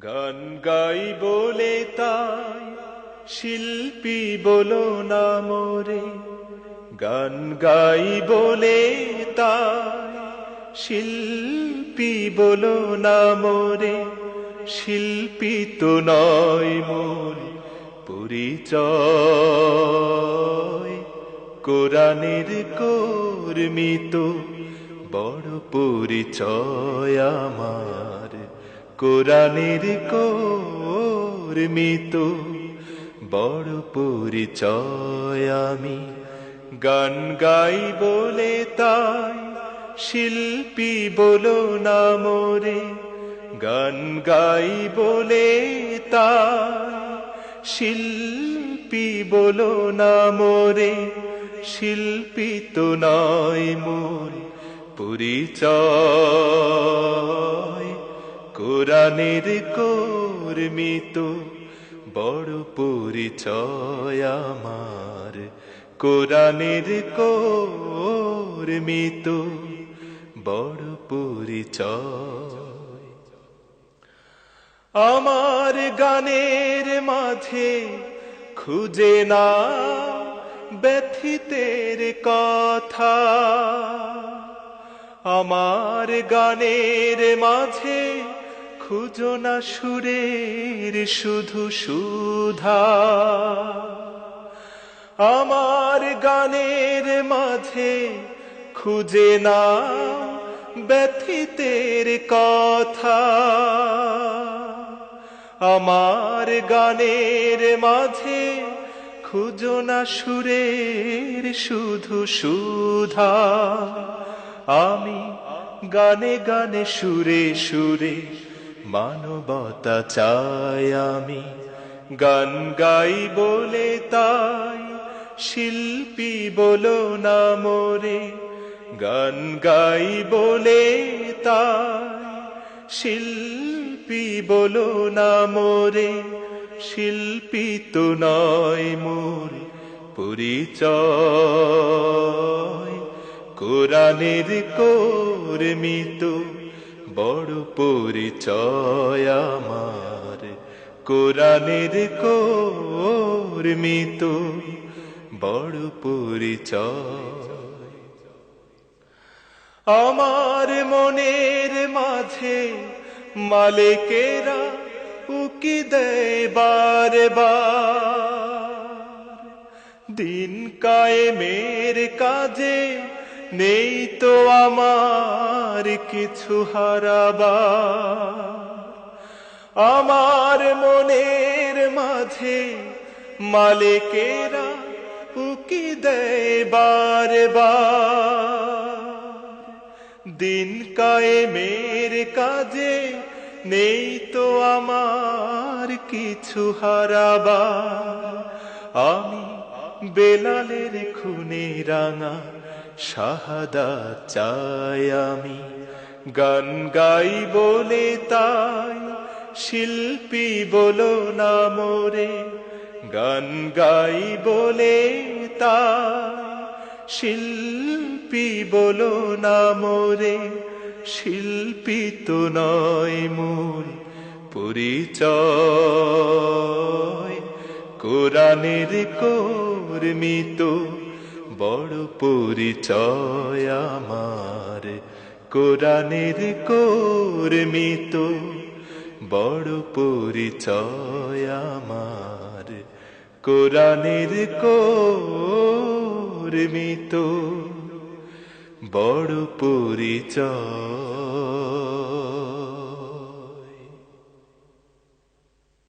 গান গাই বলে তাই শিল্পী বলো না মোরে, গান গাই বলে তাই শিল্পী বলো না মোরে। শিল্পী তো নয় মোর পরিচয়, কোরআনের কর্মী তো বড় পরিচয় আমার। কোরআনের কর্মী তো বড় পরিচয় আমি। গান গাই বলে তাই শিল্পী বলো না মোরে, গান গাই বলে তাই শিল্পী বলো না মোরে। শিল্পী তো নয় মোর পরিচয়, কোরআনের কর্মী তো বড় পরিচয় আমার। কোরআনের কর্মী তো বড় পরিচয়। আমার গানের মাঝে খুঁজে না ব্যথিতের কথা, আমার গানের মাঝে খুঁজো না সুরের শুধু সুধা। আমার গানের মাঝে খুঁজে না ব্যথিতের কথা, আমার গানের মাঝে খুঁজো না সুরের শুধু সুধা। আমি গানে গানে সুরে সুরে মানবতা চাই আমি। গান গাই বলে তাই শিল্পী বলো না মোরে, গান গাই বলে তাই শিল্পী বলো না মোরে। শিল্পী তো নয় মোর পরিচয়, কোরআনের কর্মী তো বড় পরিচয় আমার। কোরআনের কর্মী তো বড় পরিচয়। আমার মনের মাঝে মালিকেরা উকি দেয় বারে বার, দিন কায়েমের কাজে নেই তো আমার কিছু হারাবার। আমার মনের মাঝে মালিকেরা উকি দেয় বারে বার, দিন কায়েমের কাজে নেই তো আমার কিছু হারাবার। আমি বেলালের খুনে রাঙা শাহাদাত চাই আমি। গান গাই বলে তাই শিল্পী বলো না মোরে, গান গাই বলে তাই শিল্পী বলো না মোরে। শিল্পী তো নয় মোর পরিচয়, কোরআনের কর্মী তো বড় পরিচয় আমার। কোরআনের কর্মী তো বড় পরিচয় আমার। কোরআনের কর্মী তো বড় পরিচয়।